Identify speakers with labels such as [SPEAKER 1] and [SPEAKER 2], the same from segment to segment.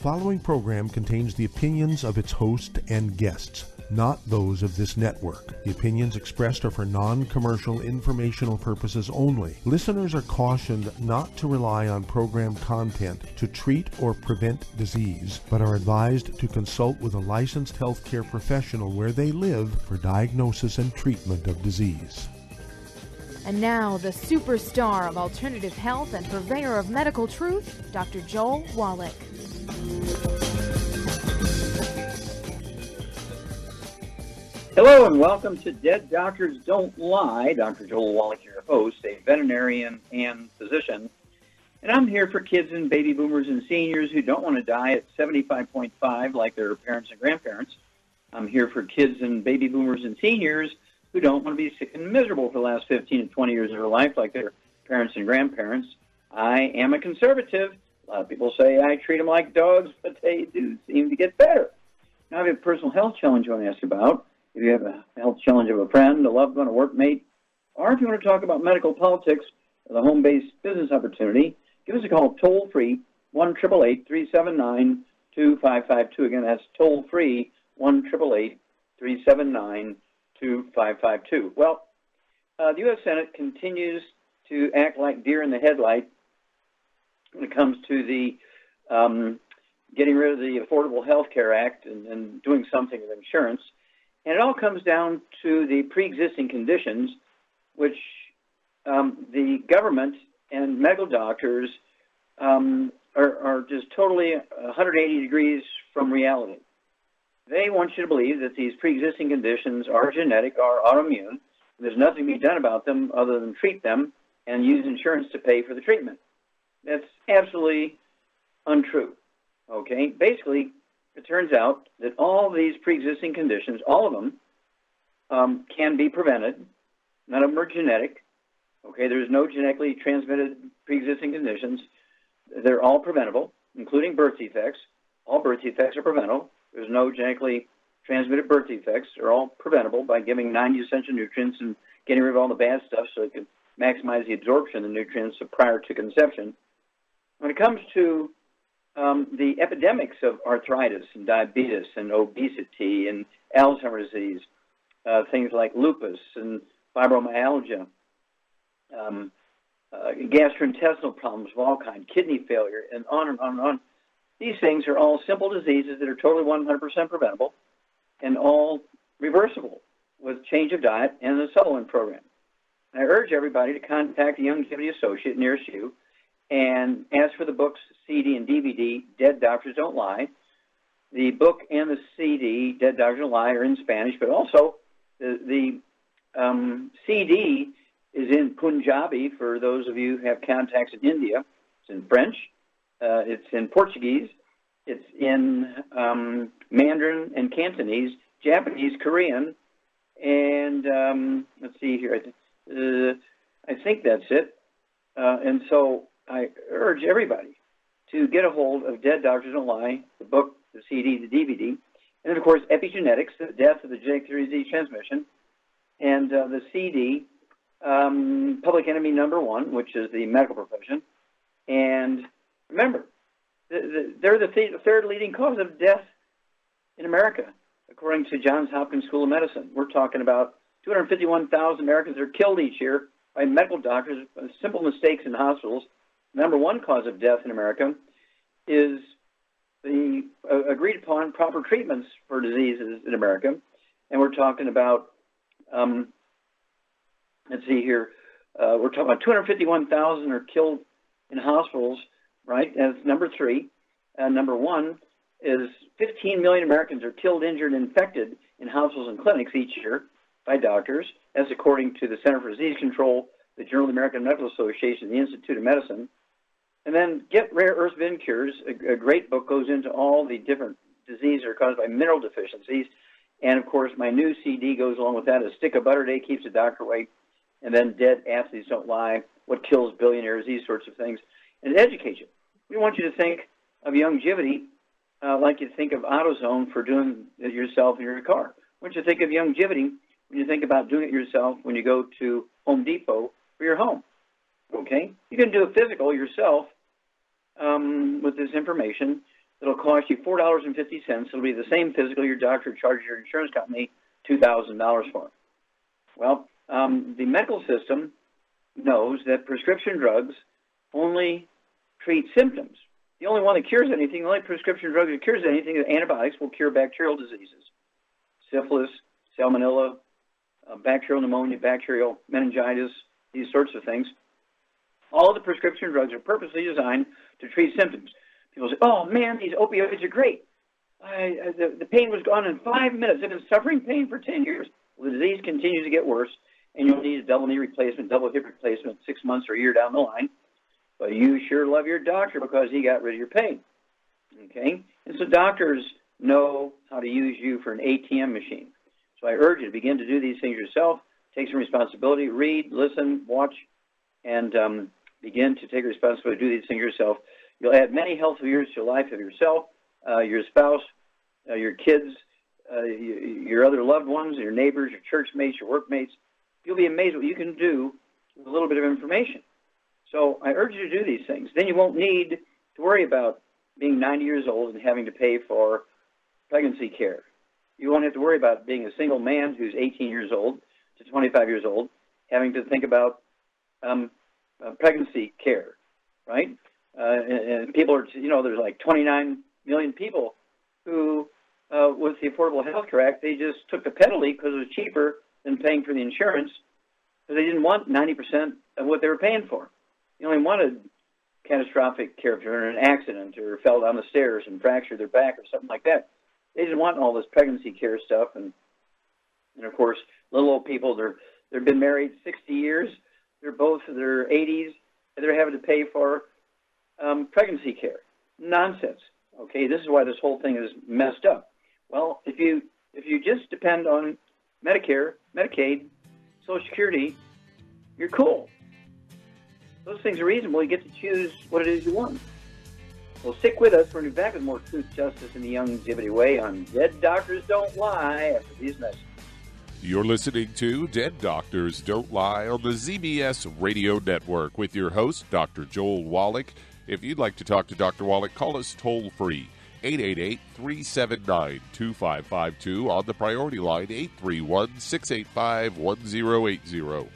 [SPEAKER 1] following program contains the opinions of its host and guests, not those of this network. The opinions expressed are for non-commercial informational purposes only. Listeners are cautioned not to rely on program content to treat or prevent disease, but are advised to consult with a licensed healthcare professional where they live for diagnosis and treatment of disease.
[SPEAKER 2] And now, the superstar of alternative health and purveyor of medical truth, Dr. Joel Wallach.
[SPEAKER 3] Hello and welcome to Dead Doctors Don't Lie. Dr. Joel Wallach, your host, a veterinarian and physician. And I'm here for kids and baby boomers and seniors who don't want to die at 75.5 like their parents and grandparents. I'm here for kids and baby boomers and seniors who don't want to be sick and miserable for the last 15 to 20 years of their life like their parents and grandparents. I am a conservative. A lot of people say I treat them like dogs, but they do seem to get better. Now I have a personal health challenge I want to ask you about. If you have a health challenge of a friend, a loved one, a workmate, or if you want to talk about medical politics or the home-based business opportunity, give us a call toll-free, 1-888-379-2552. Again, that's toll-free, 1-888-379-2552. Well, the U.S. Senate continues to act like deer in the headlight when it comes to the getting rid of the Affordable Health Care Act and doing something with insurance. And it all comes down to the pre-existing conditions, which the government and medical doctors are just totally 180 degrees from reality. They want you to believe that these pre-existing conditions are genetic, are autoimmune, and there's nothing to be done about them other than treat them and use insurance to pay for the treatment. That's absolutely untrue. Okay? Basically, it turns out that all these pre-existing conditions, all of them, can be prevented. None of them are genetic. Okay? There's no genetically transmitted pre-existing conditions. They're all preventable, including birth defects. All birth defects are preventable. There's no genetically transmitted birth defects. They're all preventable by giving 90 essential nutrients and getting rid of all the bad stuff so it can maximize the absorption of the nutrients prior to conception. When it comes to the epidemics of arthritis and diabetes and obesity and Alzheimer's disease, things like lupus and fibromyalgia, gastrointestinal problems of all kinds, kidney failure, and on and on and on. These things are all simple diseases that are totally 100% preventable and all reversible with change of diet and the supplement program. And I urge everybody to contact a longevity associate nearest you and ask for the books, CD, and DVD, Dead Doctors Don't Lie. The book and the CD, Dead Doctors Don't Lie, are in Spanish, but also the CD is in Punjabi for those of you who have contacts in India. It's in French. It's in Portuguese. It's in Mandarin and Cantonese, Japanese, Korean, and let's see here. I think that's it. And so I urge everybody to get a hold of Dead Doctors Don't Lie, the book, the CD, the DVD, and then, of course, Epigenetics, the death of the genetic theory of disease transmission, and the CD, Public Enemy Number One, which is the medical profession. And remember, they're the third leading cause of death in America, according to Johns Hopkins School of Medicine. We're talking about 251,000 Americans are killed each year by medical doctors by simple mistakes in hospitals. Number one cause of death in America is the agreed upon proper treatments for diseases in America. And we're talking about, let's see here, we're talking about 251,000 are killed in hospitals, right? That's number three. Number one is 15 million Americans are killed, injured, and infected in hospitals and clinics each year by doctors. That's according to the Center for Disease Control, the Journal of the American Medical Association, the Institute of Medicine. And then Get Rare Earth Bin Cures, a great book, goes into all the different diseases that are caused by mineral deficiencies. And, of course, my new CD goes along with that. A Stick of Butter Day Keeps the Doctor Away. And then Dead Athletes Don't Lie, What Kills Billionaires, these sorts of things. And it educates you. We want you to think of longevity like you think of AutoZone for doing it yourself in your car. We want you to think of longevity when you think about doing it yourself when you go to Home Depot for your home. Okay? You can do a physical yourself with this information. It'll cost you $4.50. It'll be the same physical your doctor charges your insurance company $2,000 for. Well, the medical system knows that prescription drugs only treat symptoms. The only one that cures anything, the only prescription drug that cures anything, is antibiotics will cure bacterial diseases. Syphilis, salmonella, bacterial pneumonia, bacterial meningitis, these sorts of things. All the prescription drugs are purposely designed to treat symptoms. People say, oh, man, these opioids are great. The pain was gone in 5 minutes. I've been suffering pain for 10 years. Well, the disease continues to get worse, and you'll need a double knee replacement, double hip replacement 6 months or a year down the line. But you sure love your doctor because he got rid of your pain. Okay? And so doctors know how to use you for an ATM machine. So I urge you to begin to do these things yourself. Take some responsibility. Read, listen, watch, and begin to take responsibility to do these things yourself. You'll add many healthy years to the life of yourself, your spouse, your kids, your other loved ones, your neighbors, your church mates, your workmates. You'll be amazed what you can do with a little bit of information. So I urge you to do these things. Then you won't need to worry about being 90 years old and having to pay for pregnancy care. You won't have to worry about being a single man who's 18 years old to 25 years old, having to think about pregnancy care, right? And people are, there's like 29 million people who, with the Affordable Health Care Act, they just took the penalty because it was cheaper than paying for the insurance because they didn't want 90% of what they were paying for. You only wanted catastrophic care if they're in an accident or fell down the stairs and fractured their back or something like that. They didn't want all this pregnancy care stuff. And of course, little old people, they've been married 60 years. They're both in their 80s, and they're having to pay for pregnancy care. Nonsense. Okay, this is why this whole thing is messed up. Well, if you just depend on Medicare, Medicaid, Social Security, you're cool. Those things are reasonable. You get to choose what it is you want. Well, stick with us. We're going to be back with more truth, justice, and the longevity way on Dead Doctors Don't Lie after these messages.
[SPEAKER 4] You're listening to Dead Doctors Don't Lie on the ZBS Radio Network with your host, Dr. Joel Wallach. If you'd like to talk to Dr. Wallach, call us toll-free, 888-379-2552 on the priority line, 831-685-1080.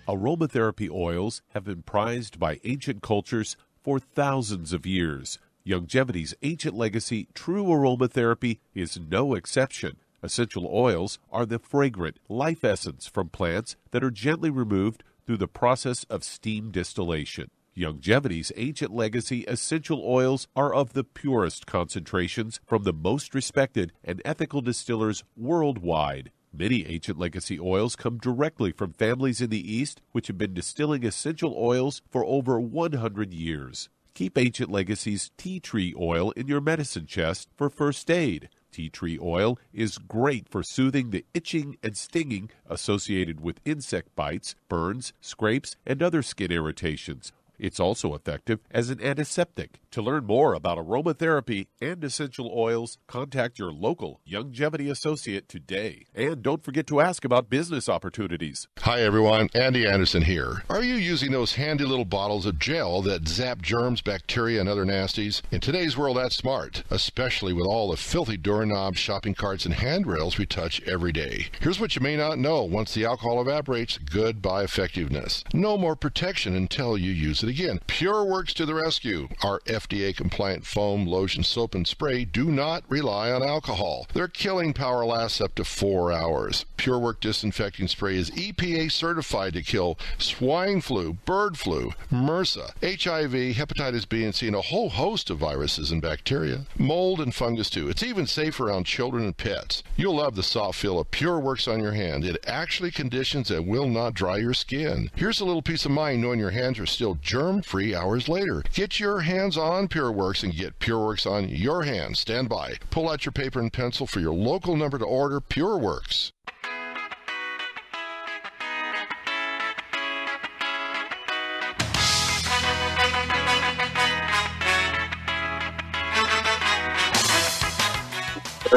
[SPEAKER 4] Aromatherapy oils have been prized by ancient cultures for thousands of years. Longevity's ancient legacy, true aromatherapy, is no exception. Essential oils are the fragrant life essence from plants that are gently removed through the process of steam distillation. Longevity's ancient legacy essential oils are of the purest concentrations from the most respected and ethical distillers worldwide. Many ancient legacy oils come directly from families in the East which have been distilling essential oils for over 100 years. Keep Ancient Legacy's tea tree oil in your medicine chest for first aid. Tea tree oil is great for soothing the itching and stinging associated with insect bites, burns, scrapes, and other skin irritations. It's also effective as an antiseptic. To learn more about aromatherapy and essential oils, contact your local Longevity associate today. And don't forget to ask about business opportunities.
[SPEAKER 5] Hi everyone, Andy Anderson here. Are you using those handy little bottles of gel that zap germs, bacteria, and other nasties? In today's world, that's smart, especially with all the filthy doorknobs, shopping carts, and handrails we touch every day. Here's what you may not know. Once the alcohol evaporates, goodbye effectiveness. No more protection until you use it again. PureWorks to the rescue. Our FDA-compliant foam, lotion, soap, and spray do not rely on alcohol. Their killing power lasts up to 4 hours. PureWorks disinfecting spray is EPA certified to kill swine flu, bird flu, MRSA, HIV, hepatitis B and C, and a whole host of viruses and bacteria. Mold and fungus too. It's even safe around children and pets. You'll love the soft feel of PureWorks on your hand. It actually conditions and will not dry your skin. Here's a little peace of mind knowing your hands are still germ-free hours later. Get your hands on PureWorks and get PureWorks on your hands. Stand by. Pull out your paper and pencil for your local number to order PureWorks.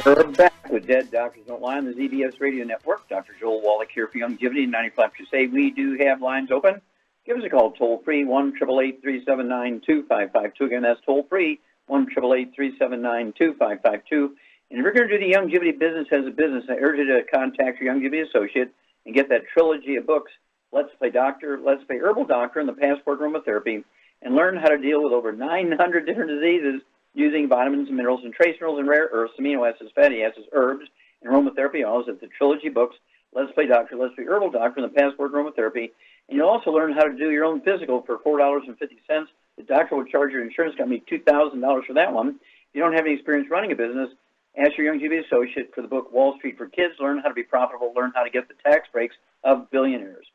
[SPEAKER 3] We're back with Dead Doctors Don't Lie on the ZBS Radio Network. Dr. Joel Wallach here for Longevity 95 Crusade. We do have lines open. Give us a call toll-free, 1-888-379-2552. Again, that's toll-free, 1-888-379-2552. And if you're going to do the longevity business as a business, I urge you to contact your longevity associate and get that trilogy of books, Let's Play Doctor, Let's Play Herbal Doctor, and the Passport Aromatherapy, and learn how to deal with over 900 different diseases using vitamins and minerals and trace minerals and rare earths, amino acids, fatty acids, herbs, and aromatherapy oils at the trilogy books, Let's Play Doctor, Let's Play Herbal Doctor, and the Passport Aromatherapy. And you'll also learn how to do your own physical for $4.50. The doctor will charge your insurance company $2,000 for that one. If you don't have any experience running a business, ask your longevity associate for the book Wall Street for Kids. Learn how to be profitable. Learn how to get the tax breaks of billionaires.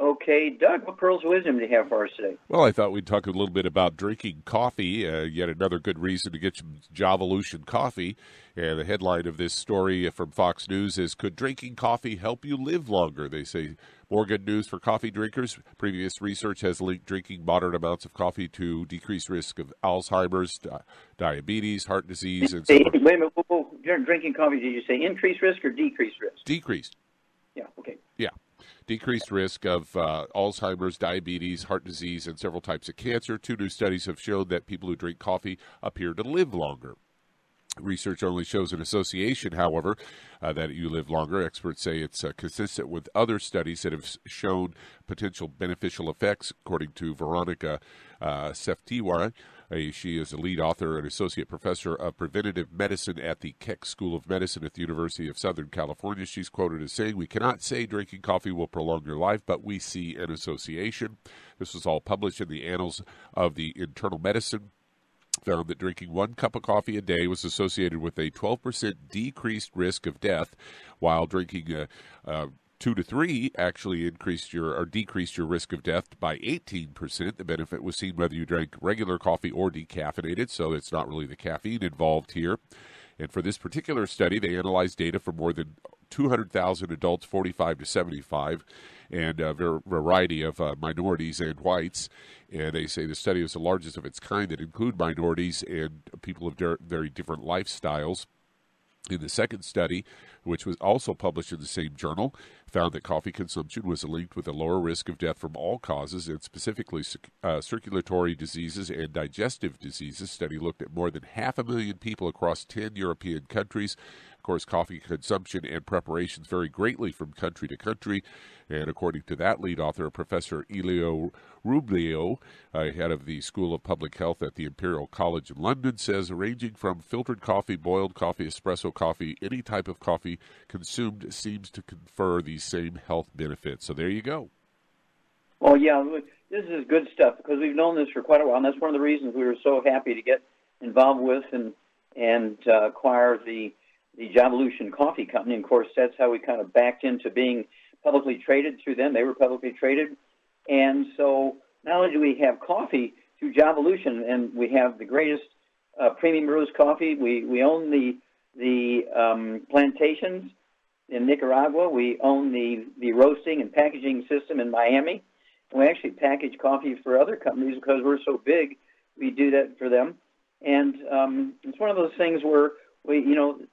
[SPEAKER 3] Okay, Doug, what pearls of wisdom do you have for us today?
[SPEAKER 4] Well, I thought we'd talk a little bit about drinking coffee, yet another good reason to get some Javolution coffee. And the headline of this story from Fox News is, Could Drinking Coffee Help You Live Longer? They say more good news for coffee drinkers. Previous research has linked drinking moderate amounts of coffee to decreased risk of Alzheimer's, diabetes, heart disease, and so on.
[SPEAKER 3] Wait a minute. During drinking coffee, did you say increased risk or decreased risk?
[SPEAKER 4] Decreased.
[SPEAKER 3] Yeah, okay.
[SPEAKER 4] Yeah. Decreased risk of Alzheimer's, diabetes, heart disease, and several types of cancer. 2 new studies have shown that people who drink coffee appear to live longer. Research only shows an association, however, that you live longer. Experts say it's consistent with other studies that have shown potential beneficial effects, according to Veronica Seftiwara. She is a lead author and associate professor of preventative medicine at the Keck School of Medicine at the University of Southern California. She's quoted as saying, "We cannot say drinking coffee will prolong your life, but we see an association." This was all published in the Annals of the Internal Medicine. Found that drinking 1 cup of coffee a day was associated with a 12% decreased risk of death, while drinking 2 to 3 actually decreased your risk of death by 18%. The benefit was seen whether you drank regular coffee or decaffeinated, so it's not really the caffeine involved here. And for this particular study, they analyzed data from more than 200,000 adults 45 to 75 and a variety of minorities and whites. And they say the study is the largest of its kind that include minorities and people of very different lifestyles. In the second study, which was also published in the same journal, found that coffee consumption was linked with a lower risk of death from all causes, and specifically circulatory diseases and digestive diseases. Study looked at more than 500,000 people across 10 European countries. Of course, coffee consumption and preparations vary greatly from country to country. And according to that lead author, Professor Elio Rublio, head of the School of Public Health at the Imperial College in London, says ranging from filtered coffee, boiled coffee, espresso coffee, any type of coffee consumed seems to confer these same health benefits. So there you go.
[SPEAKER 3] Well, yeah, this is good stuff because we've known this for quite a while, and that's one of the reasons we were so happy to get involved with and acquire the Javolution Coffee Company. And of course, that's how we kind of backed into being publicly traded through them. They were publicly traded. And so not only do we have coffee through Javolution, and we have the greatest premium roast coffee. We own the plantations in Nicaragua. We own the roasting and packaging system in Miami. And we actually package coffee for other companies because we're so big. We do that for them. And it's one of those things where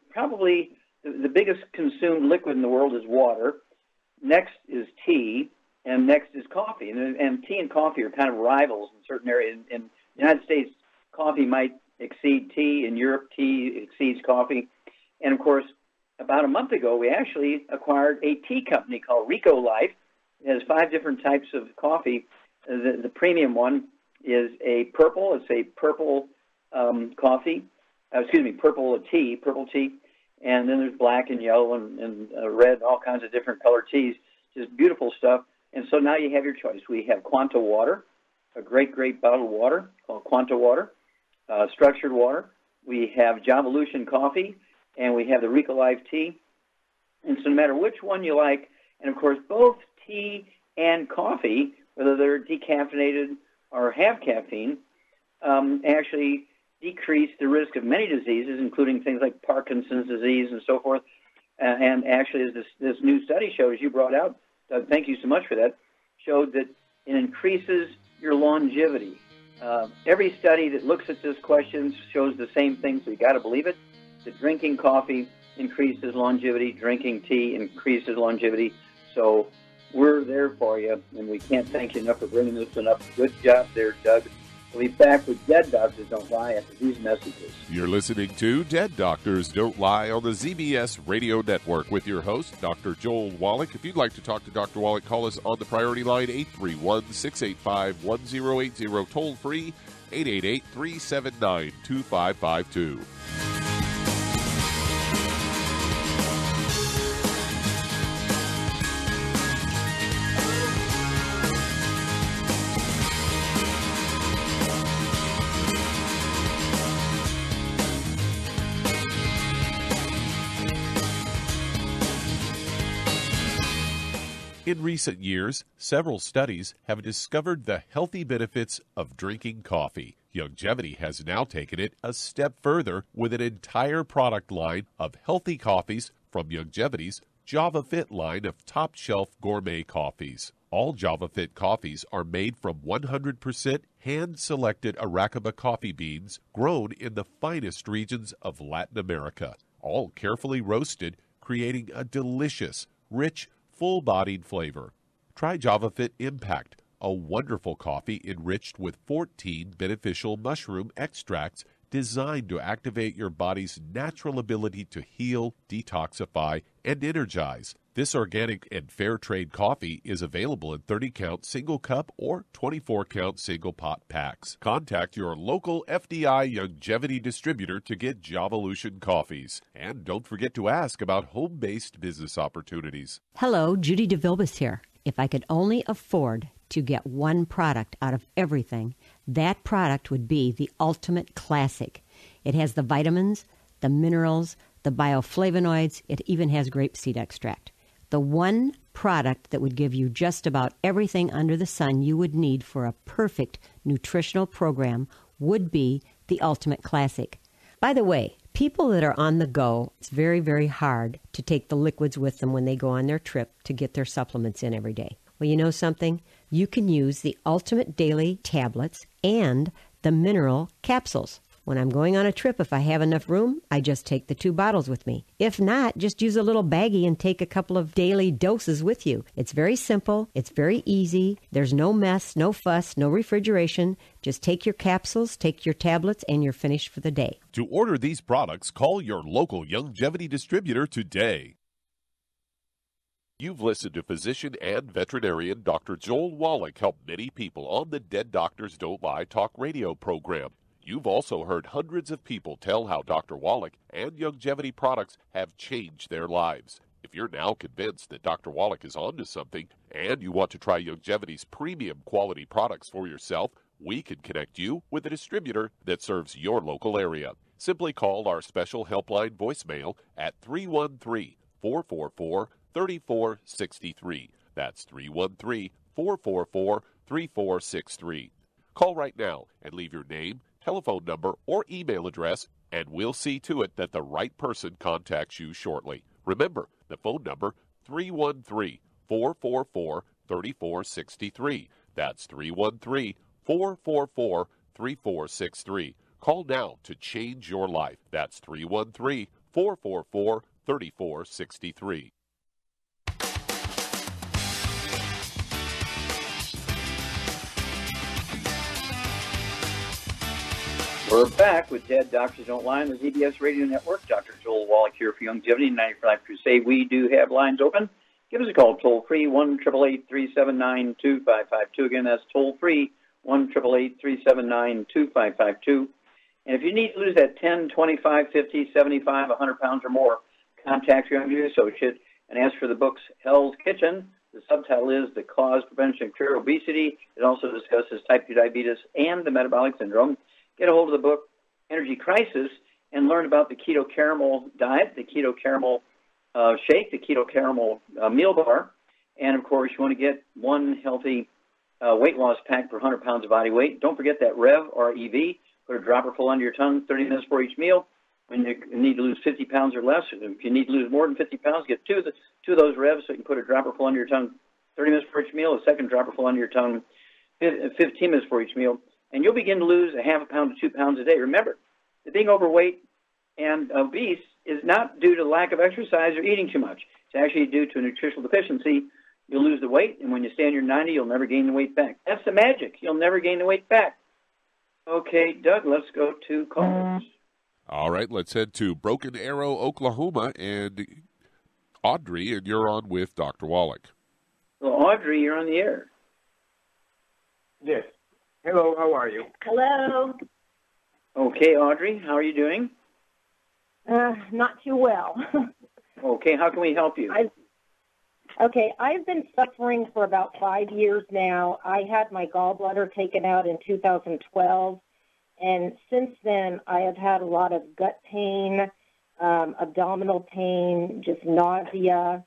[SPEAKER 3] probably the biggest consumed liquid in the world is water. Next is tea, and next is coffee. And tea and coffee are kind of rivals in certain areas. In the United States, coffee might exceed tea. In Europe, tea exceeds coffee. And, of course, about a month ago, we actually acquired a tea company called Rico Life. It has 5 different types of coffee. The premium one is a purple. It's a purple purple tea. And then there's black and yellow and red, all kinds of different colored teas. Just beautiful stuff. And so now you have your choice. We have Quanta water, a great bottled water called Quanta water, structured water. We have Javolution coffee, and we have the Rico Life tea. And so no matter which one you like, and of course both tea and coffee, whether they're decaffeinated or have caffeine, actually decrease the risk of many diseases, including things like Parkinson's disease and so forth. And actually, as this new study shows, you brought out, Doug, thank you so much for that, showed that it increases your longevity. Every study that looks at this question shows the same thing, so you got to believe it. that drinking coffee increases longevity, drinking tea increases longevity. So we're there for you, and we can't thank you enough for bringing this one up. Good job there, Doug. We'll be back with Dead Doctors Don't Lie after these messages.
[SPEAKER 4] You're listening to Dead Doctors Don't Lie on the ZBS Radio Network with your host, Dr. Joel Wallach. If you'd like to talk to Dr. Wallach, call us on the priority line, 831-685-1080, toll free, 888-379-2552. In recent years, several studies have discovered the healthy benefits of drinking coffee. Youngevity has now taken it a step further with an entire product line of healthy coffees from Youngevity's Java Fit line of top-shelf gourmet coffees. All Java Fit coffees are made from 100% hand-selected Arabica coffee beans grown in the finest regions of Latin America, all carefully roasted, creating a delicious, rich, full-bodied flavor. Try Java Fit Impact, a wonderful coffee enriched with 14 beneficial mushroom extracts designed to activate your body's natural ability to heal, detoxify, and energize. This organic and fair trade coffee is available in 30-count single cup or 24-count single pot packs. Contact your local FDI Youngevity distributor to get Javalution coffees. And don't forget to ask about home-based business opportunities.
[SPEAKER 6] Hello, Judy DeVilbus here. If I could only afford to get one product out of everything, that product would be the Ultimate Classic. It has the vitamins, the minerals, the bioflavonoids. It even has grapeseed extract. The one product that would give you just about everything under the sun you would need for a perfect nutritional program would be the Ultimate Classic. By the way, people that are on the go, it's very, very hard to take the liquids with them when they go on their trip to get their supplements in every day. Well, you know something? You can use the Ultimate Daily tablets and the mineral capsules. When I'm going on a trip, if I have enough room, I just take the 2 bottles with me. If not, just use a little baggie and take a couple of daily doses with you. It's very simple. It's very easy. There's no mess, no fuss, no refrigeration. Just take your capsules, take your tablets, and you're finished for the day.
[SPEAKER 4] To order these products, call your local Youngevity distributor today. You've listened to physician and veterinarian Dr. Joel Wallach help many people on the Dead Doctors Don't Lie talk radio program. You've also heard hundreds of people tell how Dr. Wallach and Youngevity products have changed their lives. If you're now convinced that Dr. Wallach is onto something and you want to try Youngevity's premium quality products for yourself, we can connect you with a distributor that serves your local area. Simply call our special helpline voicemail at 313-444-3463. That's 313-444-3463. Call right now and leave your name, telephone number, or email address, and we'll see to it that the right person contacts you shortly. Remember, the phone number, 313-444-3463. That's 313-444-3463. Call now to change your life. That's 313-444-3463.
[SPEAKER 3] We're back with Dead Doctors Don't Lie on the ZBS Radio Network. Dr. Joel Wallach here for Youngevity 95 Crusade. We do have lines open. Give us a call, toll-free, 1-888-379-2552. Again, that's toll-free, 1-888-379-2552. And if you need to lose that 10, 25, 50, 75, 100 pounds or more, contact your Youngevity associate and ask for the books Hell's Kitchen. The subtitle is The Cause, Prevention, and Cure of Obesity. It also discusses type 2 diabetes and the metabolic syndrome. Get a hold of the book Energy Crisis and learn about the keto caramel diet, the keto caramel shake, the keto caramel meal bar. And, of course, you want to get one healthy weight loss pack per 100 pounds of body weight. Don't forget that REV, R-E-V. Put a dropper full under your tongue, 30 minutes for each meal. When you need to lose 50 pounds or less, if you need to lose more than 50 pounds, get two of those REVs so you can put a dropper full under your tongue, 30 minutes for each meal, a second dropper full under your tongue, 15 minutes for each meal. And you'll begin to lose a half a pound to 2 pounds a day. Remember, that being overweight and obese is not due to lack of exercise or eating too much. It's actually due to a nutritional deficiency. You'll lose the weight, and when you stay on your 90, you'll never gain the weight back. That's the magic. You'll never gain the weight back. Okay, Doug, let's go to callers.
[SPEAKER 4] All right, let's head to Broken Arrow, Oklahoma, and Audrey, and you're on with Dr. Wallach.
[SPEAKER 3] Well, Audrey, you're on the air.
[SPEAKER 7] Yes. Hello, how are you?
[SPEAKER 8] Hello.
[SPEAKER 3] Okay, Audrey, how are you doing?
[SPEAKER 8] Not too well.
[SPEAKER 3] Okay, how can we help you?
[SPEAKER 8] I've been suffering for about 5 years now. I had my gallbladder taken out in 2012, and since then I have had a lot of gut pain, abdominal pain, just nausea.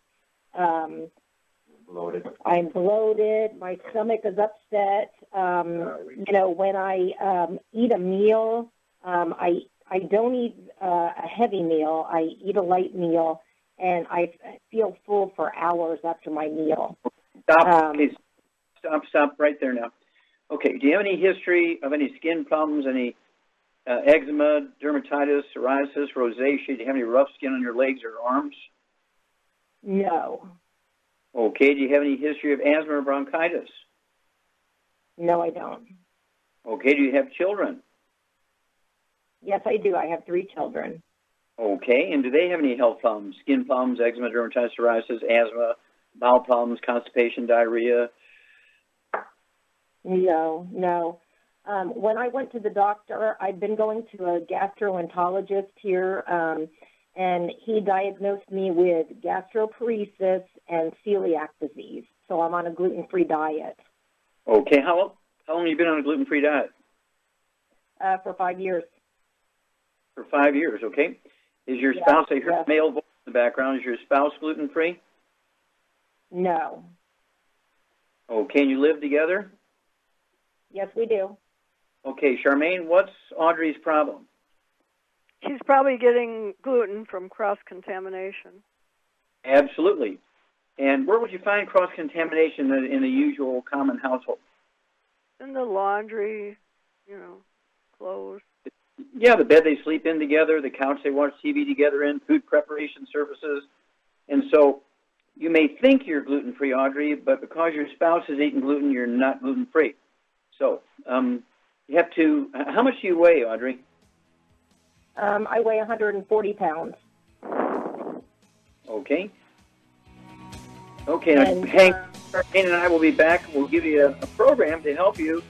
[SPEAKER 7] Bloated.
[SPEAKER 8] I'm bloated. My stomach is upset. When I eat a meal, I don't eat a heavy meal. I eat a light meal, and I feel full for hours after my meal.
[SPEAKER 3] Stop right there now. Okay, do you have any history of any skin problems, any eczema, dermatitis, psoriasis, rosacea? Do you have any rough skin on your legs or arms?
[SPEAKER 8] No.
[SPEAKER 3] Okay, do you have any history of asthma or bronchitis?
[SPEAKER 8] No, I don't.
[SPEAKER 3] Okay, do you have children?
[SPEAKER 8] Yes, I do. I have 3 children.
[SPEAKER 3] Okay, and do they have any health problems? Skin problems, eczema, dermatitis, psoriasis, asthma, bowel problems, constipation, diarrhea?
[SPEAKER 8] No. When I went to the doctor, I'd been going to a gastroenterologist here, and he diagnosed me with gastroparesis and celiac disease. So I'm on a gluten-free diet.
[SPEAKER 3] Okay, how long have you been on a gluten-free diet?
[SPEAKER 8] For 5 years.
[SPEAKER 3] For 5 years, okay. Is your spouse, I heard a male voice in the background, is your spouse gluten-free?
[SPEAKER 8] No.
[SPEAKER 3] Okay, and you live together?
[SPEAKER 8] Yes, we do.
[SPEAKER 3] Okay, Charmaine, what's Audrey's problem?
[SPEAKER 9] She's probably getting gluten from cross-contamination.
[SPEAKER 3] Absolutely. And where would you find cross-contamination in a usual common household?
[SPEAKER 9] In the laundry, clothes.
[SPEAKER 3] Yeah, the bed they sleep in together, the couch they watch TV together in, food preparation surfaces. And so you may think you're gluten-free, Audrey, but because your spouse is eating gluten, you're not gluten-free. So you have to, how much do you weigh, Audrey?
[SPEAKER 8] I weigh 140 pounds.
[SPEAKER 3] Okay. Okay, now Hank and I will be back. We'll give you a program to help you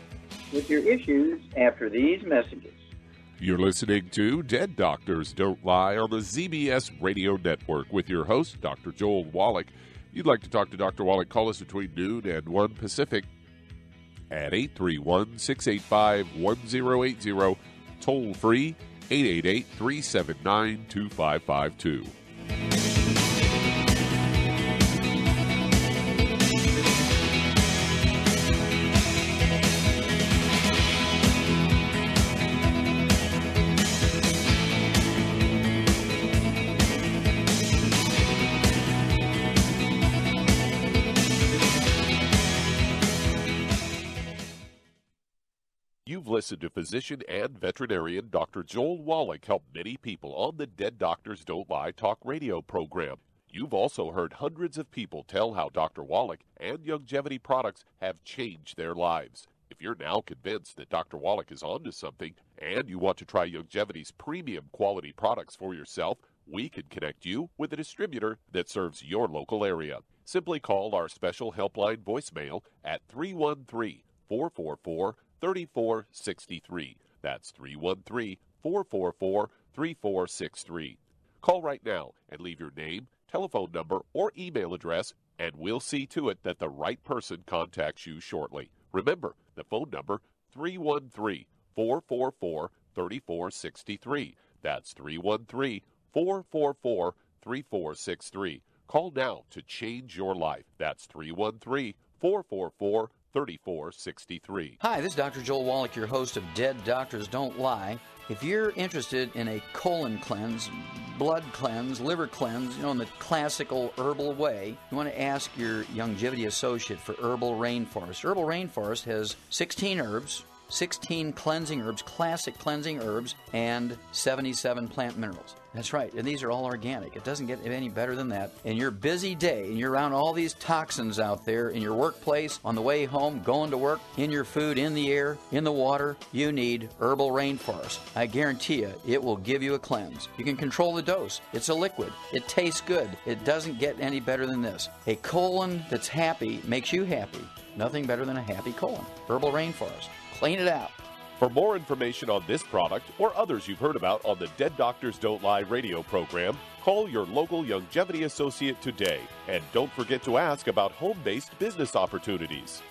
[SPEAKER 3] with your issues after these messages.
[SPEAKER 4] You're listening to Dead Doctors Don't Lie on the ZBS Radio Network with your host, Dr. Joel Wallach. If you'd like to talk to Dr. Wallach, call us between noon and 1 Pacific at 831-685-1080, toll free 888-379-2552. You've listened to physician and veterinarian Dr. Joel Wallach help many people on the Dead Doctors Don't Lie talk radio program. You've also heard hundreds of people tell how Dr. Wallach and Youngevity products have changed their lives. If you're now convinced that Dr. Wallach is onto something and you want to try Youngevity's premium quality products for yourself, we can connect you with a distributor that serves your local area. Simply call our special helpline voicemail at 313-444-3463. That's 313-444-3463. Call right now and leave your name, telephone number, or email address, and we'll see to it that the right person contacts you shortly. Remember, the phone number, 313-444-3463. That's 313-444-3463. Call now to change your life. That's 313-444-3463.
[SPEAKER 10] Hi, this is Dr. Joel Wallach, your host of Dead Doctors Don't Lie. If you're interested in a colon cleanse, blood cleanse, liver cleanse, in the classical herbal way, you want to ask your Youngevity associate for Herbal Rainforest. Herbal Rainforest has 16 herbs, 16 cleansing herbs, classic cleansing herbs, and 77 plant minerals. That's right, and these are all organic. It doesn't get any better than that. In your busy day, and you're around all these toxins out there, in your workplace, on the way home, going to work, in your food, in the air, in the water, you need Herbal Rainforest. I guarantee you, it will give you a cleanse. You can control the dose. It's a liquid. It tastes good. It doesn't get any better than this. A colon that's happy makes you happy. Nothing better than a happy colon. Herbal Rainforest. Clean it out.
[SPEAKER 4] For more information on this product or others you've heard about on the Dead Doctors Don't Lie radio program, call your local Longevity associate today. And don't forget to ask about home-based business opportunities.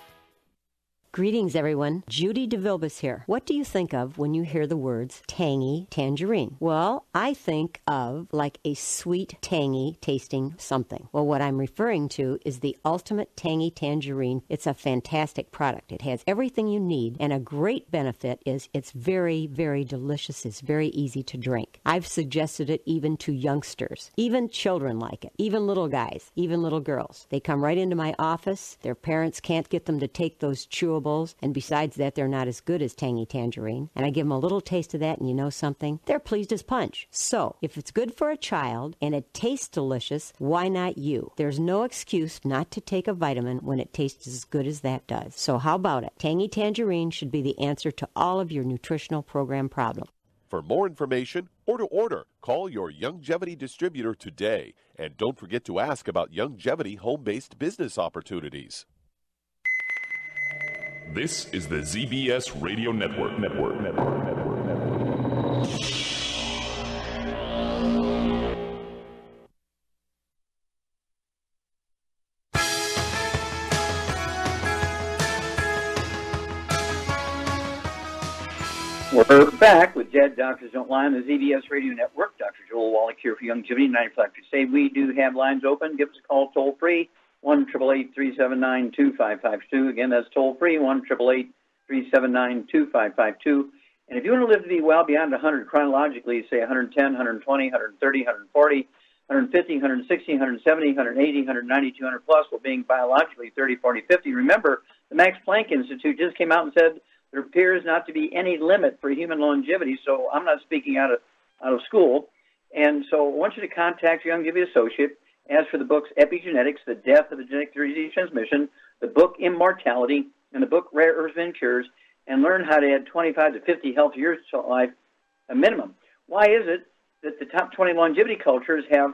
[SPEAKER 6] Greetings, everyone. Judy DeVilbus here. What do you think of when you hear the words tangy tangerine? Well, I think of like a sweet, tangy tasting something. Well, what I'm referring to is the Ultimate Tangy Tangerine. It's a fantastic product. It has everything you need, and a great benefit is it's very, very delicious. It's very easy to drink. I've suggested it even to youngsters. Even children like it. Even little guys. Even little girls. They come right into my office. Their parents can't get them to take those chewable, and besides that, they're not as good as Tangy Tangerine. And I give them a little taste of that, and you know something? They're pleased as punch. So, if it's good for a child and it tastes delicious, why not you? There's no excuse not to take a vitamin when it tastes as good as that does. So how about it? Tangy Tangerine should be the answer to all of your nutritional program problems.
[SPEAKER 4] For more information or to order, call your Longevity distributor today. And don't forget to ask about Longevity home-based business opportunities.
[SPEAKER 11] This is the ZBS Radio Network.
[SPEAKER 3] We're back with Dead Doctors Don't Lie on the ZBS Radio Network. Dr. Joel Wallach here for Longevity 95 Crusade. We do have lines open. Give us a call toll-free. 1-888-379-2552. Again, that's toll-free, 1-888-379-2552. And if you want to live to be well beyond 100 chronologically, say 110, 120, 130, 140, 150, 160, 170, 180, 190, 200 plus, while being biologically 30, 40, 50. Remember, the Max Planck Institute just came out and said there appears not to be any limit for human longevity, so I'm not speaking out of school. And so I want you to contact your Longevity associate. As for the books Epigenetics, The Death of the Genetic Disease Transmission, the book Immortality, and the book Rare Earths and Cures, and learn how to add 25 to 50 healthy years to life, a minimum. Why is it that the top 20 longevity cultures have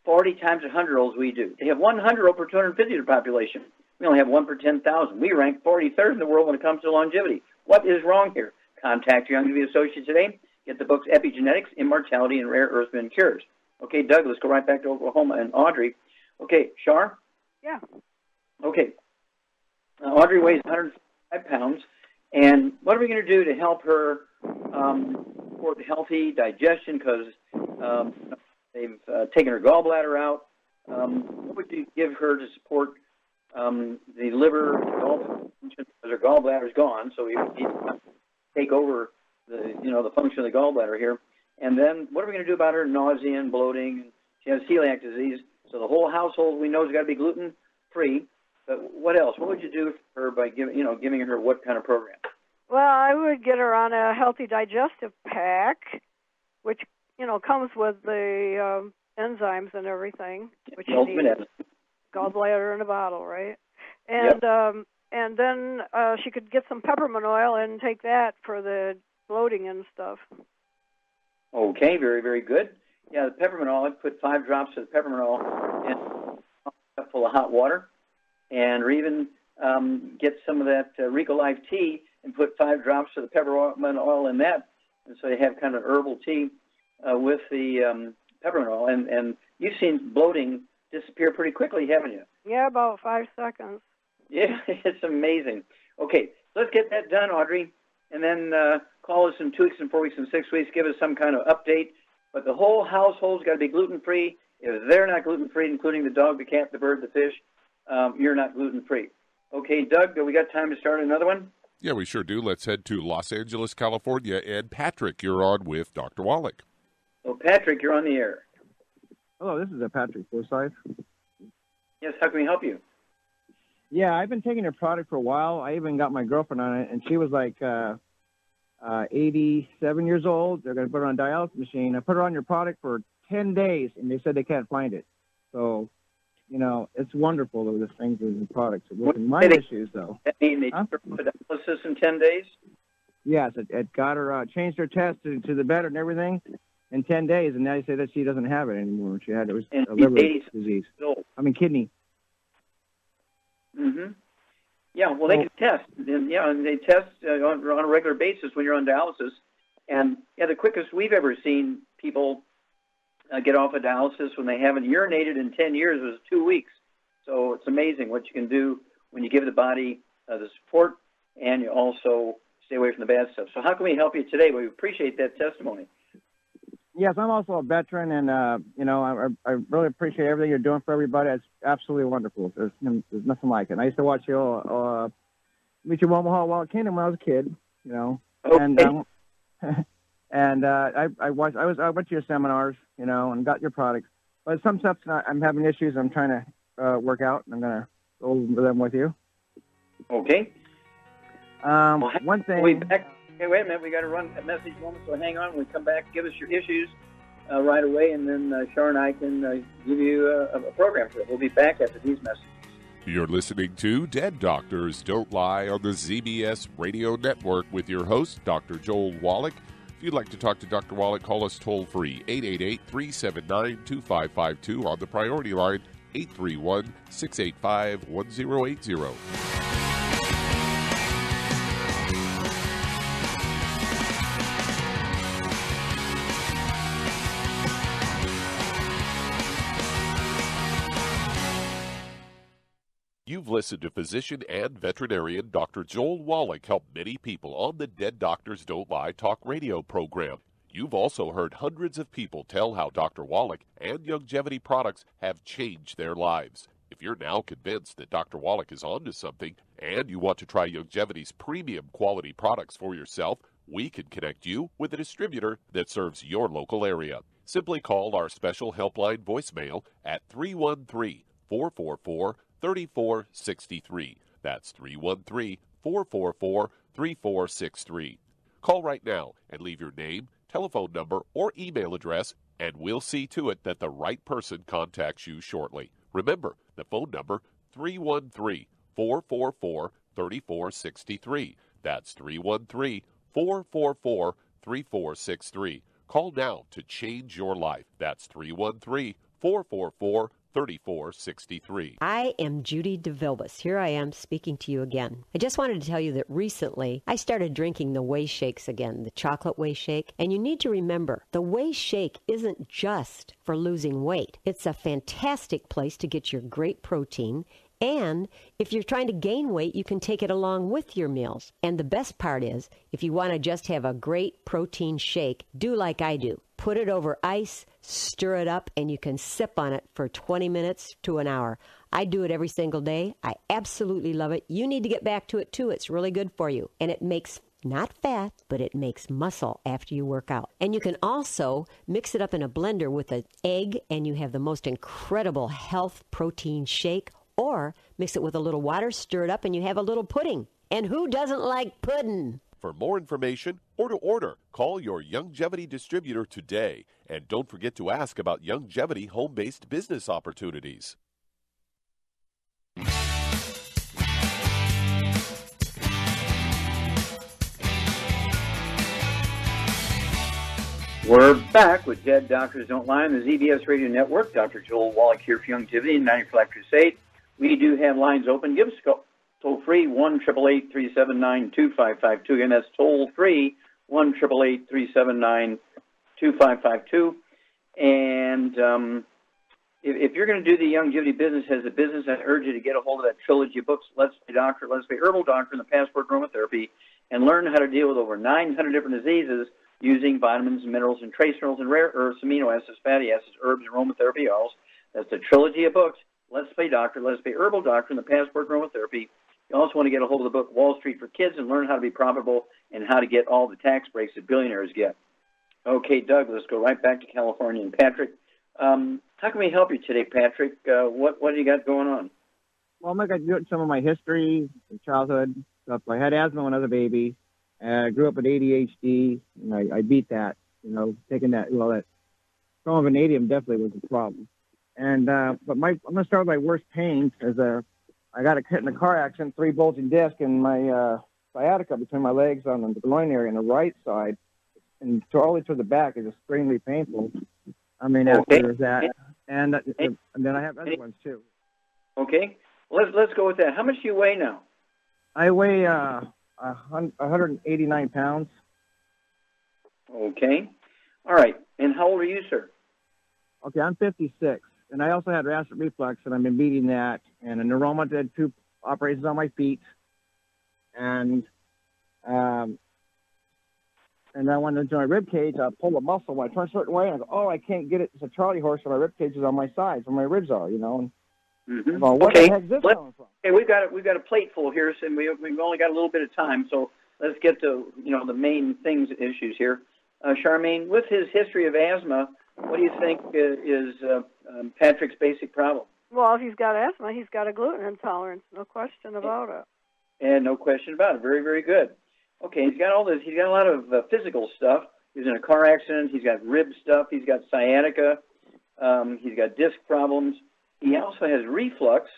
[SPEAKER 3] 40 times 100-year-olds we do? They have 100 per 250 of the population. We only have 1 per 10,000. We rank 43rd in the world when it comes to longevity. What is wrong here? Contact your Longevity associate today. Get the books Epigenetics, Immortality, and Rare Earths and Cures. Okay, Doug, let's go right back to Oklahoma and Audrey. Okay, Shar?
[SPEAKER 9] Yeah.
[SPEAKER 3] Okay. Audrey weighs 105 pounds, and what are we going to do to help her support healthy digestion because they've taken her gallbladder out? What would you give her to support the liver function? Because her gallbladder's gone, so we need to take over the function of the gallbladder here. And then what are we going to do about her nausea and bloating? She has celiac disease, so the whole household we know has got to be gluten-free. But what else? What would you do for her by giving her what kind of program?
[SPEAKER 9] Well, I would get her on a healthy digestive pack, which comes with the enzymes and everything, which you need. Gallbladder in a bottle, right? And and then she could get some peppermint oil and take that for the bloating and stuff.
[SPEAKER 3] Okay, very, very good. Yeah, the peppermint oil, I'd put 5 drops of the peppermint oil in a cup full of hot water, and or even get some of that Rico Life tea and put 5 drops of the peppermint oil in that, and so you have kind of herbal tea with the peppermint oil. And you've seen bloating disappear pretty quickly, haven't you?
[SPEAKER 9] Yeah, about 5 seconds.
[SPEAKER 3] Yeah, it's amazing. Okay, so let's get that done, Audrey, and then call us in 2 weeks and 4 weeks and 6 weeks, give us some kind of update. But the whole household's got to be gluten-free. If they're not gluten-free, including the dog, the cat, the bird, the fish, you're not gluten-free. Okay, Doug, we got time to start another one?
[SPEAKER 4] Yeah, we sure do. Let's head to Los Angeles, California. And Patrick, you're on with Dr. Wallach.
[SPEAKER 3] Well, Patrick, you're on the air.
[SPEAKER 12] Hello, this is Patrick Forsyth.
[SPEAKER 3] Yes, how can we help you?
[SPEAKER 7] Yeah, I've been taking your product for a while. I even got my girlfriend on it, and she was like 87 years old. They're going to put her on a dialysis machine. I put her on your product for 10 days, and they said they can't find it. So, you know, it's wonderful, those things and the products. With my issues, though.
[SPEAKER 3] That mean they took her dialysis in 10 days?
[SPEAKER 7] Yes, it got her, changed her test to the better and everything in 10 days, and now they say that she doesn't have it anymore. It was a liver disease. Kidney.
[SPEAKER 3] Mm-hmm. Yeah, well, they can test. And they test on a regular basis when you're on dialysis. And, the quickest we've ever seen people get off of dialysis when they haven't urinated in 10 years was 2 weeks. So it's amazing what you can do when you give the body the support and you also stay away from the bad stuff. So how can we help you today? We appreciate that testimony.
[SPEAKER 7] Yes, I'm also a veteran, and, I really appreciate everything you're doing for everybody. It's absolutely wonderful. There's nothing like it. And I used to watch you meet you Omaha Wallach Kingdom when I was a kid,
[SPEAKER 3] Okay.
[SPEAKER 7] And I went to your seminars, and got your products. But some stuff I'm having issues I'm trying to work out, and I'm going to go over them with you.
[SPEAKER 3] Okay.
[SPEAKER 7] One thing.
[SPEAKER 3] We'll be back. Hey, wait a minute. We got to run a message moment, so hang on. When we come back, give us your issues right away, and then Shar and I can give you a program for it. We'll be back after these messages.
[SPEAKER 4] You're listening to Dead Doctors Don't Lie on the ZBS Radio Network with your host, Dr. Joel Wallach. If you'd like to talk to Dr. Wallach, call us toll-free, 888-379-2552 on the priority line, 831-685-1080. You've listened to physician and veterinarian Dr. Joel Wallach help many people on the Dead Doctors Don't Lie talk radio program. You've also heard hundreds of people tell how Dr. Wallach and Youngevity products have changed their lives. If you're now convinced that Dr. Wallach is onto something and you want to try Youngevity's premium quality products for yourself, we can connect you with a distributor that serves your local area. Simply call our special helpline voicemail at 313-444-3463. That's 313-444-3463. Call right now and leave your name, telephone number, or email address, and we'll see to it that the right person contacts you shortly. Remember, the phone number, 313-444-3463. That's 313-444-3463. Call now to change your life. That's 313-444-3463.
[SPEAKER 6] I am Judy DeVilbus. Here I am speaking to you again. I just wanted to tell you that recently I started drinking the Whey Shakes again, the chocolate Whey Shake. And you need to remember, the Whey Shake isn't just for losing weight. It's a fantastic place to get your great protein. And if you're trying to gain weight, you can take it along with your meals. And the best part is, if you want to just have a great protein shake, do like I do. Put it over ice, stir it up, and you can sip on it for 20 minutes to an hour. I do it every single day. I absolutely love it. You need to get back to it, too. It's really good for you. And it makes not fat, but it makes muscle after you work out. And you can also mix it up in a blender with an egg, and you have the most incredible health protein shake. Or mix it with a little water, stir it up, and you have a little pudding. And who doesn't like pudding?
[SPEAKER 4] For more information or to order, call your Youngevity distributor today. And don't forget to ask about Youngevity home-based business opportunities.
[SPEAKER 3] We're back with Dead Doctors Don't Lie on the ZBS Radio Network. Dr. Joel Wallach here for Youngevity and 94 Crusade. We do have lines open. Give us a call. Toll-free, 1-888-379-2552. Again, that's toll-free, 1-888-379-2552. And if you're going to do the Youngevity business as a business, I urge you to get a hold of that trilogy of books, Let's Play Doctor, Let's Play Herbal Doctor, and the Passport Aromatherapy, and learn how to deal with over 900 different diseases using vitamins, minerals, and trace minerals, and rare earths, amino acids, fatty acids, herbs, and aromatherapy oils. That's the trilogy of books, Let's Play Doctor, Let's Play Herbal Doctor, and the Passport Aromatherapy. You also want to get a hold of the book Wall Street for Kids and learn how to be profitable and how to get all the tax breaks that billionaires get. Okay, Doug, let's go right back to California. And Patrick, how can we help you today, Patrick? What do you got going on?
[SPEAKER 7] Well, I'm going to do some of my history, childhood stuff. I had asthma when I was a baby. I grew up with ADHD, and I beat that. Taking that, that form of vanadium definitely was a problem. And but I'm going to start with my worst pains. I got hit in a car accident, 3 bulging discs, and my sciatica between my legs on the groin area on the right side, and all the way to the back is extremely painful. I mean, after that, and then I have other ones too.
[SPEAKER 3] Okay, let's go with that. How much do you weigh now?
[SPEAKER 7] I weigh 189 pounds.
[SPEAKER 3] Okay, all right. And how old are you, sir?
[SPEAKER 7] Okay, I'm 56, and I also had acid reflux, and I've been beating that. And a neuroma did 2 operations on my feet, and I went into my rib cage. I pulled a muscle when I turned a certain way, and I go, "Oh, I can't get it. It's a Charlie horse, and my rib cage is on my sides, where my ribs are." And what the heck is this coming from?
[SPEAKER 3] Okay, we've got a plate full here, and we've only got a little bit of time, so let's get to the main issues here. Charmaine, with his history of asthma, what do you think is Patrick's basic problem?
[SPEAKER 9] Well, if he's got asthma, he's got a gluten intolerance. No question about it.
[SPEAKER 3] And no question about it. Very, very good. Okay, he's got all this. He's got a lot of physical stuff. He was in a car accident. He's got rib stuff. He's got sciatica. He's got disc problems. He also has reflux.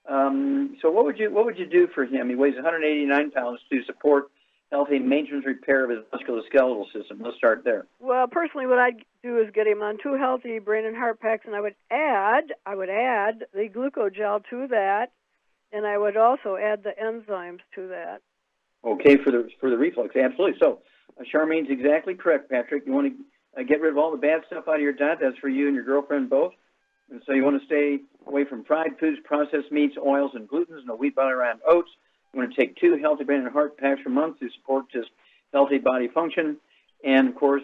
[SPEAKER 3] So what would you do for him? He weighs 189 pounds to support healthy maintenance repair of his musculoskeletal system. Let's start there.
[SPEAKER 9] Well, personally, what I'd do is get him on 2 healthy brain and heart packs, and I would add the glucogel to that, and I would also add the enzymes to that. Okay,
[SPEAKER 3] for the reflux, absolutely. So, Charmaine's exactly correct, Patrick. You want to get rid of all the bad stuff out of your diet. That's for you and your girlfriend both. And so you want to stay away from fried foods, processed meats, oils, and glutens, no wheat, barley, rye, and oats. You want to take 2 healthy brain and heart packs per month to support just healthy body function. And, of course,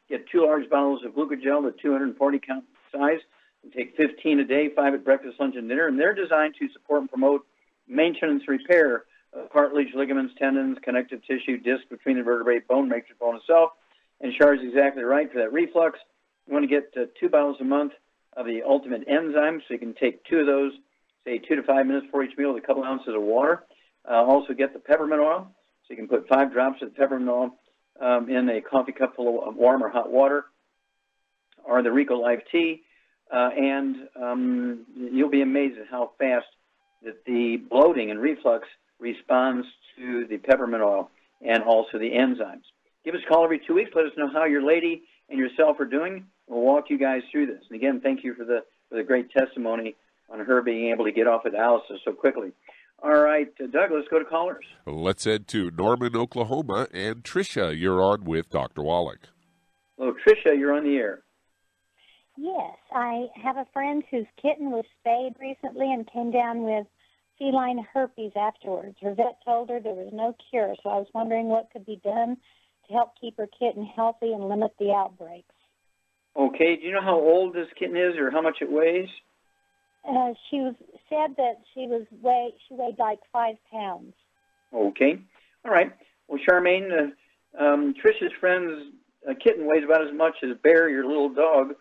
[SPEAKER 3] get 2 large bottles of glucogel, the 240 count size, and take 15 a day, 5 at breakfast, lunch, and dinner. And they're designed to support and promote maintenance repair of cartilage, ligaments, tendons, connective tissue, disc between the vertebrae, bone matrix, bone itself. And Char is exactly right for that reflux. You want to get 2 bottles a month of the ultimate enzyme, so you can take 2 of those, say 2 to 5 minutes before each meal with a couple ounces of water. Also get the peppermint oil, so you can put 5 drops of peppermint oil in a coffee cup full of warm or hot water, or the Rico Life tea, and you'll be amazed at how fast that the bloating and reflux responds to the peppermint oil and also the enzymes. Give us a call every 2 weeks. Let us know how your lady and yourself are doing. We'll walk you guys through this. And again, thank you for the great testimony on her being able to get off of dialysis so quickly. All right, Doug, let's go to callers.
[SPEAKER 4] Let's head to Norman, Oklahoma. And Tricia, you're on with Dr. Wallach.
[SPEAKER 3] Hello, Tricia, you're on the air.
[SPEAKER 12] Yes, I have a friend whose kitten was spayed recently and came down with feline herpes afterwards. Her vet told her there was no cure, so I was wondering what could be done to help keep her kitten healthy and limit the outbreaks.
[SPEAKER 3] Okay, do you know how old this kitten is or how much it weighs?
[SPEAKER 12] She said that she weighed like 5 pounds.
[SPEAKER 3] Okay, all right. Well, Charmaine, Trish's friend's kitten weighs about as much as Bear, your little dog,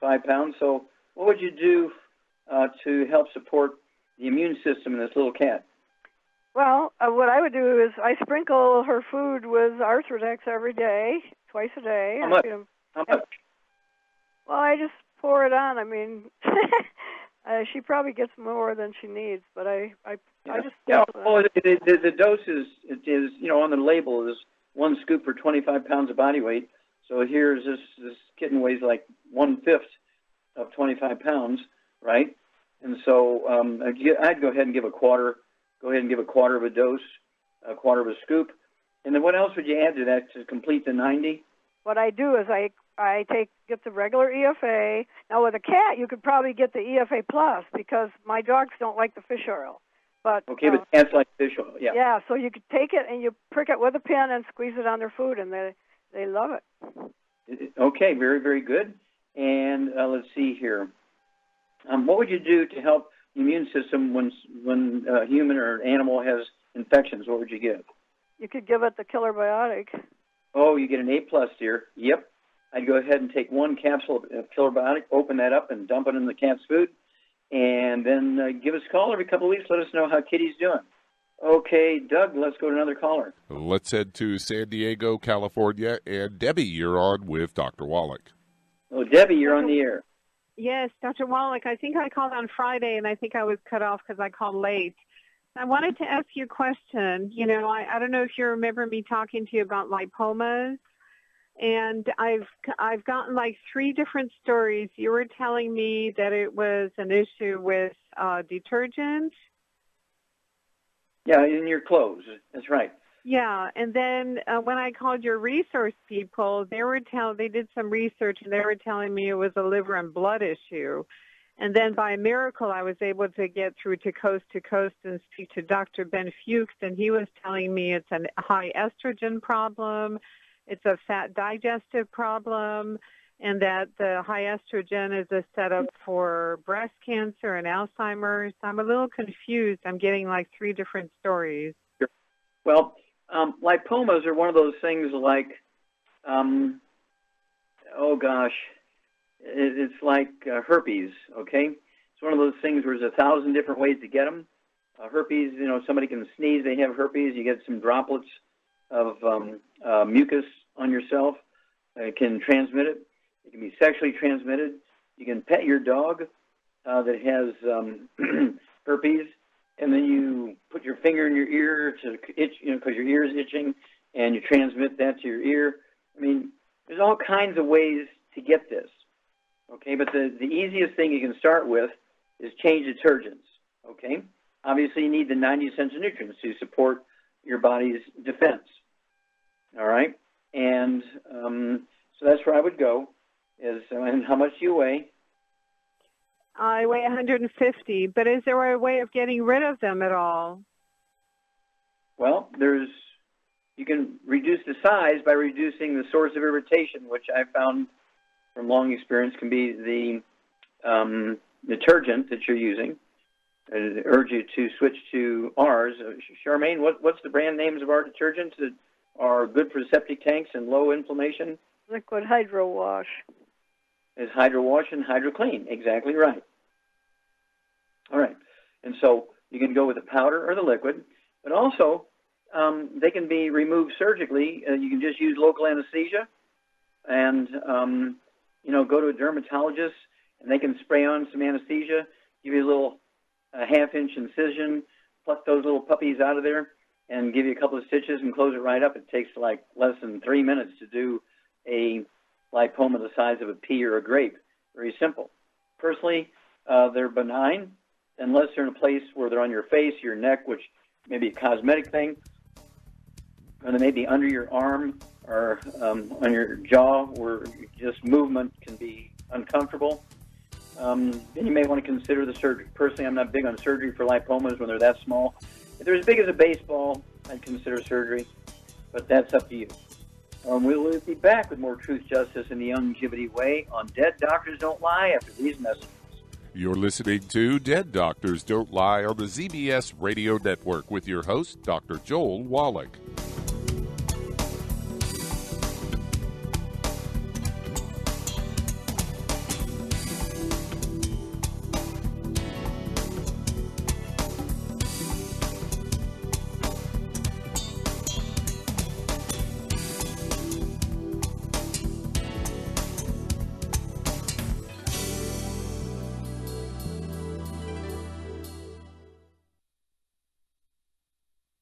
[SPEAKER 3] 5 pounds. So what would you do to help support the immune system in this little cat?
[SPEAKER 9] Well, what I would do is I sprinkle her food with Arthrodex every day, twice a day.
[SPEAKER 3] How much? How much?
[SPEAKER 9] Well, I just pour it on. I mean, she probably gets more than she needs, but I just...
[SPEAKER 3] Yeah, well, the dose is on the label is 1 scoop for 25 pounds of body weight. So here's this kitten weighs like 1/5 of 25 pounds, right? And so I'd go ahead and give a quarter. Go ahead and give a quarter of a dose, a quarter of a scoop. And then what else would you add to that to complete the 90?
[SPEAKER 9] What I do is I get the regular EFA. Now with a cat, you could probably get the EFA Plus because my dogs don't like the fish oil. But
[SPEAKER 3] okay, but cats like fish oil, yeah.
[SPEAKER 9] Yeah, so you could take it and you prick it with a pin and squeeze it on their food, and they love it.
[SPEAKER 3] Okay, very, very good. And let's see here. What would you do to help the immune system when a human or an animal has infections? What would you give?
[SPEAKER 9] You could give it the killer biotic.
[SPEAKER 3] Oh, you get an A+, dear. Yep. I'd go ahead and take 1 capsule of killer biotic, open that up, and dump it in the cat's food. And then give us a call every couple of weeks. Let us know how Kitty's doing. Okay, Doug, let's go to another caller.
[SPEAKER 4] Let's head to San Diego, California. And Debbie, you're on with Dr. Wallach.
[SPEAKER 3] Oh, Debbie, you're on the air.
[SPEAKER 13] Yes, Dr. Wallach. I think I called on Friday, and I think I was cut off because I called late. I wanted to ask you a question. You know, I don't know if you remember me talking to you about lipomas, and I've gotten like 3 different stories. You were telling me that it was an issue with detergent.
[SPEAKER 3] Yeah, in your clothes. That's right.
[SPEAKER 13] Yeah, and then when I called your resource people, they did some research, and they were telling me it was a liver and blood issue. And then by a miracle, I was able to get through to Coast and speak to Dr. Ben Fuchs, and he was telling me it's a high estrogen problem, it's a fat digestive problem, and that the high estrogen is a setup for breast cancer and Alzheimer's. I'm a little confused. I'm getting like 3 different stories.
[SPEAKER 3] Well, lipomas are one of those things like, it's like herpes, okay? It's one of those things where there's 1,000 different ways to get them. Herpes, you know, somebody can sneeze, they have herpes, you get some droplets of mucus on yourself. It can transmit it. It can be sexually transmitted. You can pet your dog that has herpes, and then you put your finger in your ear to itch, you know, because your ear is itching, and you transmit that to your ear. I mean, there's all kinds of ways to get this, okay? But the easiest thing you can start with is change detergents, okay? Obviously, you need the 90 essential nutrients to support your body's defense, all right? And so that's where I would go. And how much do you weigh?
[SPEAKER 13] I weigh 150, but is there a way of getting rid of them at all?
[SPEAKER 3] Well, you can reduce the size by reducing the source of irritation, which I found from long experience can be the detergent that you're using. I urge you to switch to ours. Charmaine, what's the brand names of our detergents that are good for septic tanks and low inflammation?
[SPEAKER 9] Liquid Hydro Wash.
[SPEAKER 3] Is Hydro Wash and Hydro Clean. Exactly right. All right. And so you can go with the powder or the liquid, but also they can be removed surgically. You can just use local anesthesia and, go to a dermatologist, and they can spray on some anesthesia, give you a little half-inch incision, pluck those little puppies out of there, and give you a couple of stitches and close it right up. It takes like less than 3 minutes to do a lipoma the size of a pea or a grape. Very simple. Personally, they're benign unless they're in a place where they're on your face, your neck, which may be a cosmetic thing, or they may be under your arm or on your jaw where just movement can be uncomfortable. Then you may want to consider the surgery. Personally, I'm not big on surgery for lipomas when they're that small. If they're as big as a baseball, I'd consider surgery, but that's up to you. We will be back with more Truth, Justice, and the Longevity Way on Dead Doctors Don't Lie after these messages.
[SPEAKER 4] You're listening to Dead Doctors Don't Lie on the ZBS Radio Network with your host, Dr. Joel Wallach.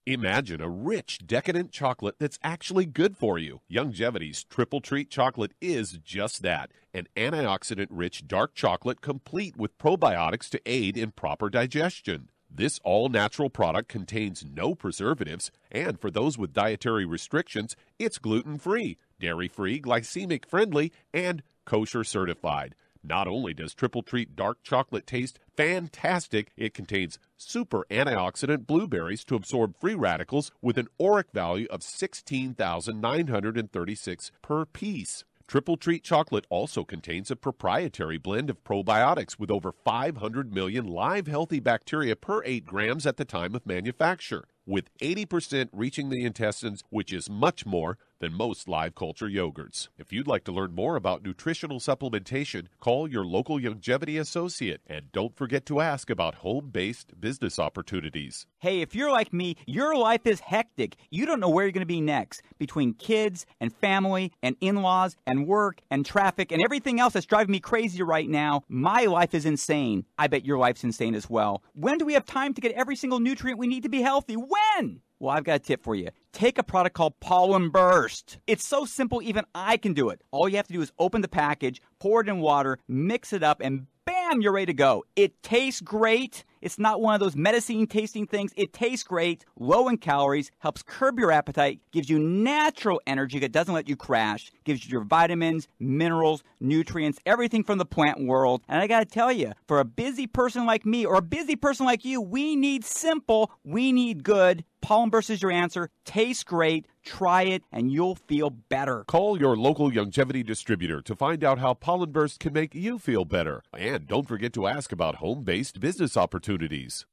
[SPEAKER 4] Imagine a rich, decadent chocolate that's actually good for you. Longevity's Triple Treat chocolate is just that, an antioxidant-rich dark chocolate complete with probiotics to aid in proper digestion. This all-natural product contains no preservatives, and for those with dietary restrictions, it's gluten-free, dairy-free, glycemic-friendly, and kosher certified. Not only does Triple Treat dark chocolate taste fantastic, it contains super antioxidant blueberries to absorb free radicals with an ORAC value of 16,936 per piece. Triple Treat chocolate also contains a proprietary blend of probiotics with over 500 million live healthy bacteria per 8 grams at the time of manufacture. With 80% reaching the intestines, which is much more, than most live culture yogurts. If you'd like to learn more about nutritional supplementation, call your local longevity associate, and don't forget to ask about home-based business opportunities.
[SPEAKER 14] Hey, if you're like me, your life is hectic. You don't know where you're going to be next. Between kids and family and in-laws and work and traffic and everything else that's driving me crazy right now, my life is insane. I bet your life's insane as well. When do we have time to get every single nutrient we need to be healthy? When? Well, I've got a tip for you. Take a product called Pollen Burst. It's so simple, even I can do it. All you have to do is open the package, pour it in water, mix it up, and bam, you're ready to go. It tastes great. It's not one of those medicine-tasting things. It tastes great, low in calories, helps curb your appetite, gives you natural energy that doesn't let you crash, gives you your vitamins, minerals, nutrients, everything from the plant world. And I got to tell you, for a busy person like me or a busy person like you, we need simple, we need good. Pollen Burst is your answer. Tastes great. Try it, and you'll feel better.
[SPEAKER 4] Call your local longevity distributor to find out how Pollen Burst can make you feel better. And don't forget to ask about home-based business opportunities.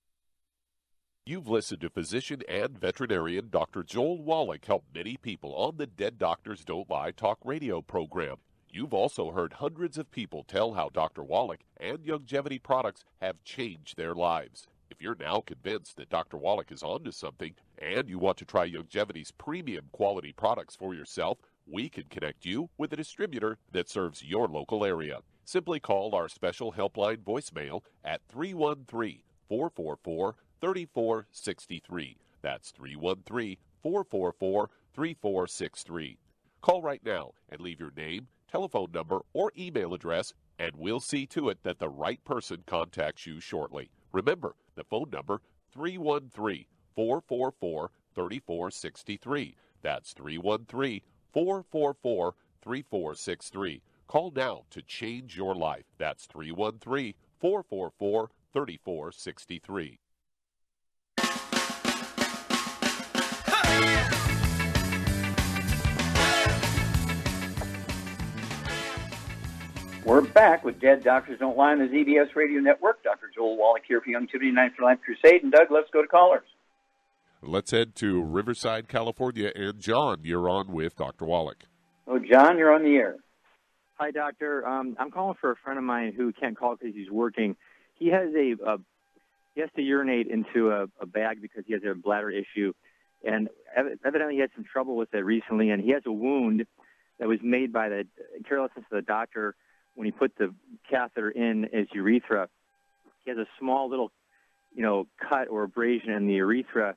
[SPEAKER 4] You've listened to physician and veterinarian Dr. Joel Wallach help many people on the Dead Doctors Don't Lie talk radio program. You've also heard hundreds of people tell how Dr. Wallach and longevity products have changed their lives. If you're now convinced that Dr. Wallach is onto something and you want to try Longevity's premium quality products for yourself, we can connect you with a distributor that serves your local area. Simply call our special helpline voicemail at 313-444-3463. That's 313-444-3463. Call right now and leave your name, telephone number, or email address, and we'll see to it that the right person contacts you shortly. Remember, the phone number, 313-444-3463. That's 313-444-3463. Call now to change your life. That's 313-444-3463.
[SPEAKER 3] We're back with Dead Doctors Don't Lie on the ZBS Radio Network. Dr. Joel Wallach here for Youngevity Night for Life Crusade. And Doug, let's go to callers.
[SPEAKER 4] Let's head to Riverside, California. And John, you're on with Dr. Wallach.
[SPEAKER 3] Oh, John, you're on the air.
[SPEAKER 15] Hi, Doctor. I'm calling for a friend of mine who can't call because he's working. He has he has to urinate into a bag because he has a bladder issue. And evidently he had some trouble with it recently. And he has a wound that was made by the carelessness of the doctor when he put the catheter in his urethra. He has a small little, cut or abrasion in the urethra,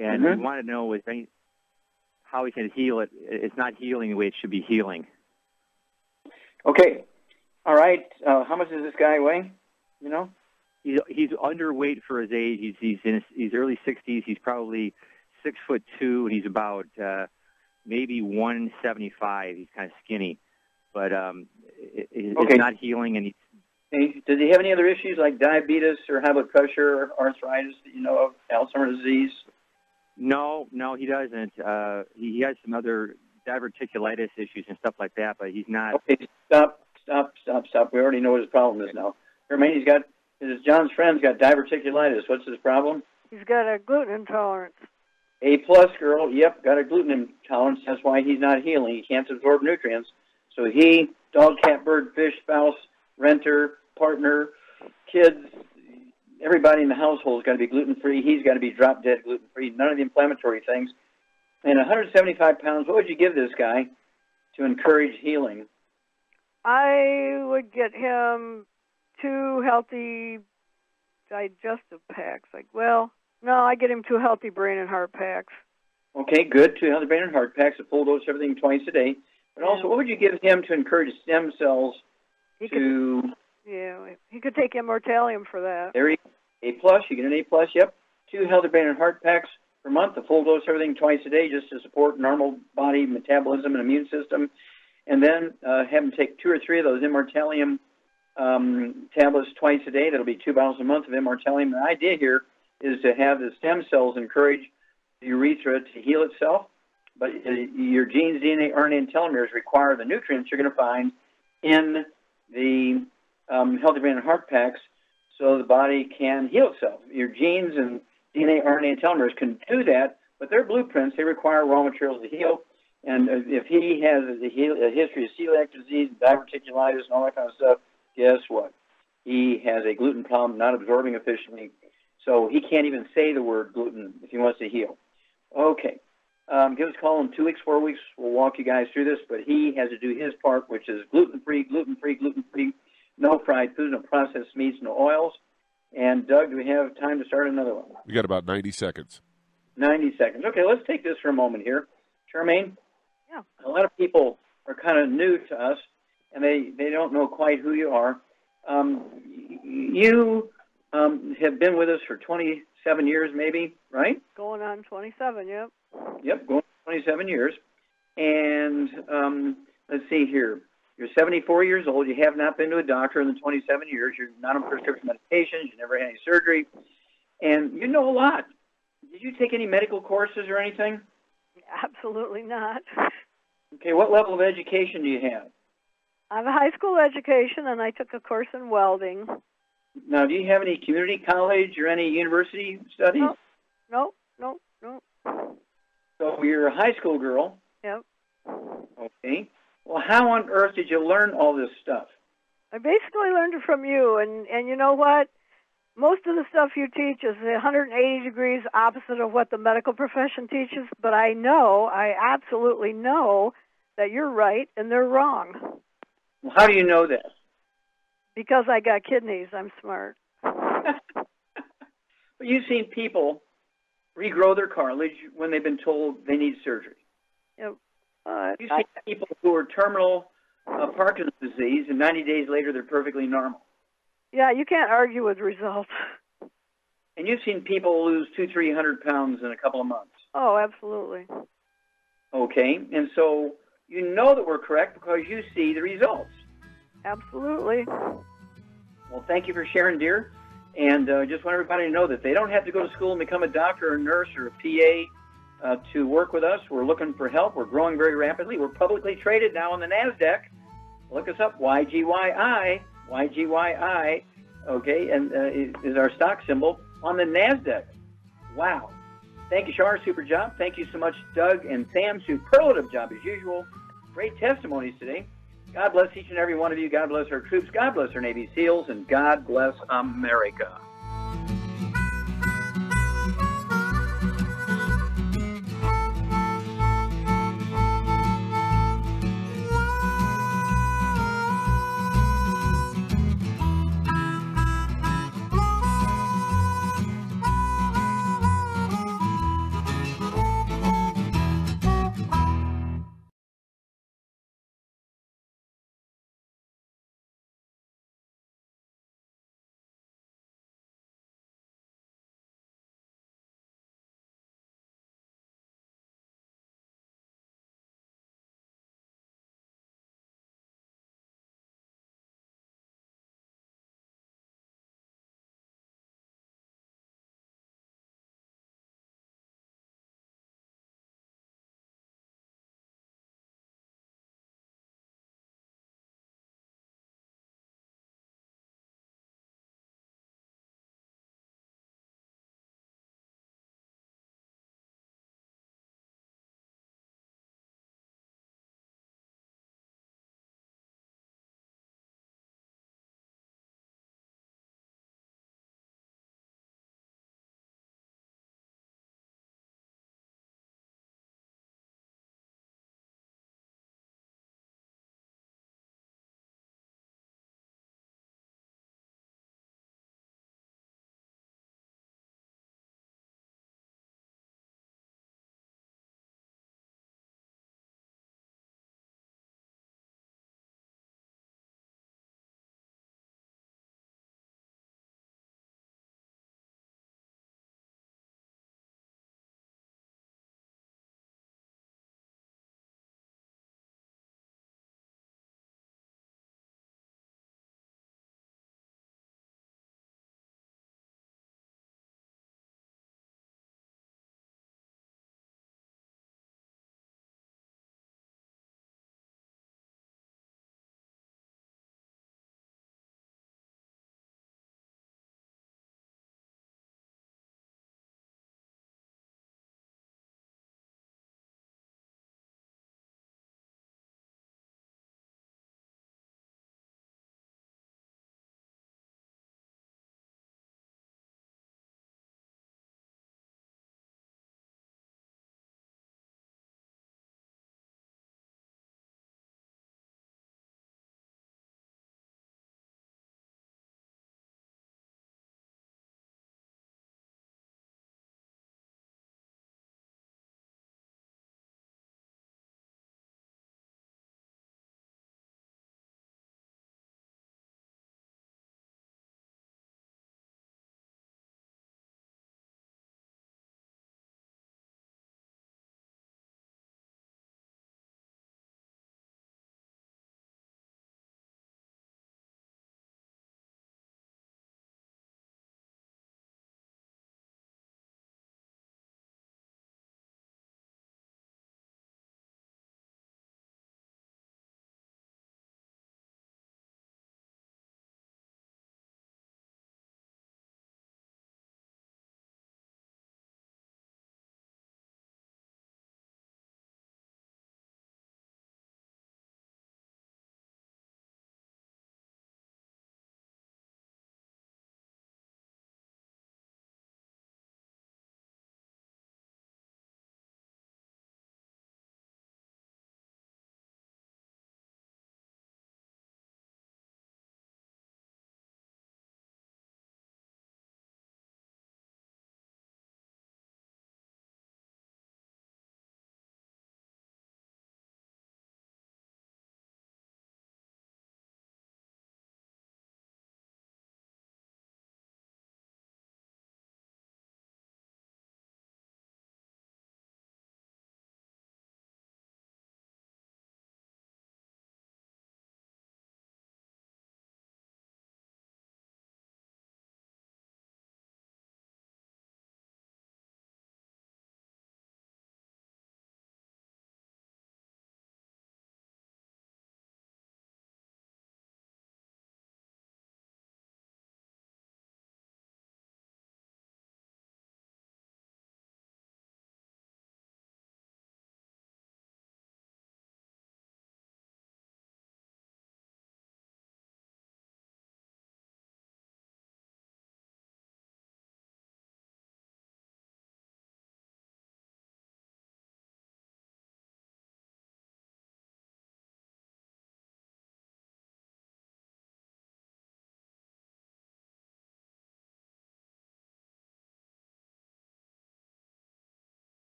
[SPEAKER 15] and we want to know how he can heal it. It's not healing the way it should be healing.
[SPEAKER 3] Okay. All right. How much does this guy weigh?
[SPEAKER 15] He's underweight for his age. He's in his early 60s. He's probably 6'2", and he's about maybe 175. He's kind of skinny. But it's not healing. And
[SPEAKER 3] does he have any other issues like diabetes or high blood pressure or arthritis that you know of, Alzheimer's disease?
[SPEAKER 15] No, he doesn't. He has some other diverticulitis issues and stuff like that, but he's not.
[SPEAKER 3] Okay, stop. We already know what his problem is now. John's friend's got diverticulitis. What's his problem?
[SPEAKER 9] He's got a gluten intolerance.
[SPEAKER 3] A+ girl, yep, got a gluten intolerance. That's why he's not healing. He can't absorb nutrients. So he, dog, cat, bird, fish, spouse, renter, partner, kids, everybody in the household has got to be gluten-free. He's got to be drop-dead gluten-free, none of the inflammatory things. And 175 pounds, what would you give this guy to encourage healing?
[SPEAKER 9] I would get him 2 healthy digestive packs. I get him 2 healthy brain and heart packs.
[SPEAKER 3] Okay, good. 2 healthy brain and heart packs, a full dose, everything twice a day. But also, what would you give him to encourage stem cells
[SPEAKER 9] he could take Immortalium for that.
[SPEAKER 3] There you go. A+, you get an A+, yep. 2 healthy brain and heart packs per month, a full dose, everything twice a day, just to support normal body metabolism and immune system. And then have him take 2 or 3 of those Immortalium tablets twice a day. That'll be 2 bottles a month of Immortalium. The idea here is to have the stem cells encourage the urethra to heal itself. But your genes, DNA, RNA, and telomeres require the nutrients you're going to find in the healthy brain and heart packs so the body can heal itself. Your genes and DNA, RNA, and telomeres can do that, but they're blueprints. They require raw materials to heal. And if he has a history of celiac disease, diverticulitis, and all that kind of stuff, guess what? He has a gluten problem, not absorbing efficiently, so he can't even say the word gluten if he wants to heal. Okay. Give us a call in 2 weeks, 4 weeks. We'll walk you guys through this, but he has to do his part, which is gluten-free, gluten-free, gluten-free, no fried food, no processed meats, no oils. And, Doug, do we have time to start another one?
[SPEAKER 4] We got about 90 seconds.
[SPEAKER 3] 90 seconds. Okay, let's take this for a moment here. Charmaine?
[SPEAKER 9] Yeah.
[SPEAKER 3] A lot of people are kind of new to us, and they don't know quite who you are. You have been with us for 27 years maybe, right?
[SPEAKER 9] Going on 27, yep.
[SPEAKER 3] Yep, going on 27 years. And let's see here. You're 74 years old. You have not been to a doctor in the 27 years. You're not on prescription medications. You never had any surgery. And you know a lot. Did you take any medical courses or anything?
[SPEAKER 9] Absolutely not.
[SPEAKER 3] Okay, what level of education do you have?
[SPEAKER 9] I have a high school education, and I took a course in welding.
[SPEAKER 3] Now, do you have any community college or any university studies?
[SPEAKER 9] No.
[SPEAKER 3] So you're a high school girl.
[SPEAKER 9] Yep.
[SPEAKER 3] Okay. Well, how on earth did you learn all this stuff?
[SPEAKER 9] I basically learned it from you, and you know what? Most of the stuff you teach is 180 degrees opposite of what the medical profession teaches, but I absolutely know that you're right and they're wrong.
[SPEAKER 3] Well, how do you know that?
[SPEAKER 9] Because I got kidneys. I'm smart.
[SPEAKER 3] But you've seen people regrow their cartilage when they've been told they need surgery.
[SPEAKER 9] Yep.
[SPEAKER 3] You've seen people who are terminal Parkinson's disease, and 90 days later they're perfectly normal.
[SPEAKER 9] Yeah, you can't argue with results.
[SPEAKER 3] And you've seen people lose 200-300 pounds in a couple of months.
[SPEAKER 9] Oh, absolutely.
[SPEAKER 3] Okay, and so you know that we're correct because you see the results.
[SPEAKER 9] Absolutely.
[SPEAKER 3] Well, thank you for sharing, dear. And just want everybody to know that they don't have to go to school and become a doctor or a nurse or a PA to work with us. We're looking for help. We're growing very rapidly. We're publicly traded now on the NASDAQ. Look us up, YGYI, okay, and is our stock symbol on the NASDAQ. Wow. Thank you, Shar. Super job. Thank you so much, Doug and Sam. Superlative job as usual. Great testimonies today. God bless each and every one of you. God bless our troops. God bless our Navy SEALs. And God bless America.